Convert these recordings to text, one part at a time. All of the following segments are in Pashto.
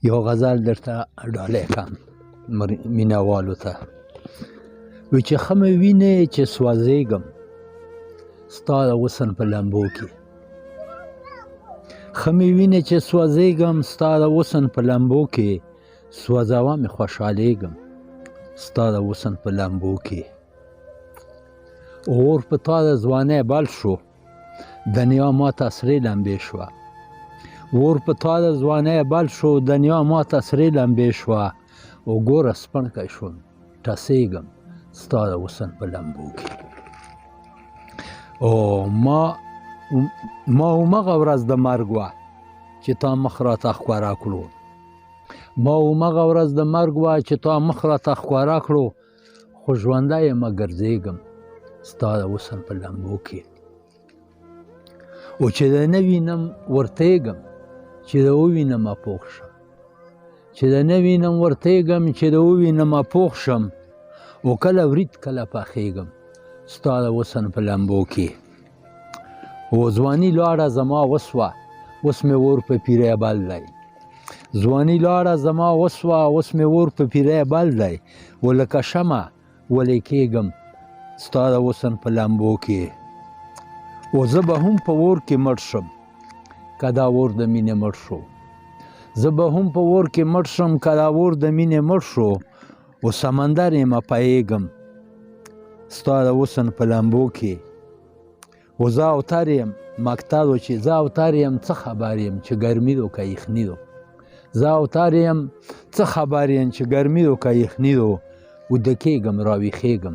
یو غزل درته ډالۍ کړم مینهوالو ته. وی چې ښه مې وینې چې سوځېږم ستا د حسن په لمبو کې. ښه مې وینې چې سوځېږم ستا د حسن په لمبو کې. سوځوه مې خوشحالېږم ستا د حسن په لمبو کې. اور په تا د ځوانۍ بل شو دنیا ماته سرې لمبې شوه. اور په تا د ځوانۍ بل شو دنیا ماته سرې لمبې شوه. وګوره سپڼکی شوم ټسېږم ستا د حسن په لمبو کې. او ما همغه ورځ د مرګ وه چې تا مخ راته ښکاره کړو. ما همغه ورځ د مرګ وه چې تا مخ راته ښکاره کړو. خو ژوندی یمه ګرځېږم ستا د حسن په لمبو کې. او چې د نه وینم ورتېږم چې د ووینمه پوخ شم. چې د نه وینم ورتېږم چې د ووینمه پوخ شم. او کله ورید کله پخېږم ستا د حسن په لمبو کې. او ځواني لاړه زما وسوه اوس مې اور په پیری بل دی. ځواني لاړه زما وسوه اوس مې اور په پیری بل دی. و لکه شمع ولی کېږم ستا د حسن په لمبو کې. او زه به هم په اور کې مړ شم که دا اور د مینې مړ شو. زه به هم په اور کې مړ شم که دا اور د مینې مړ شو. و سمندر یمه پهېږم ستا د حسن په لمبو کې. و زه اوتر یم مقتل و چې زه اوتر یم څه خبر یم چې ګرمي دو که یخني دو. زه اوتر یم څه خبر یم چې ګرمي دو که یخني دو. ویده کېږم راویښېږم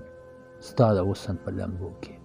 ستا د حسن په لمبو کې.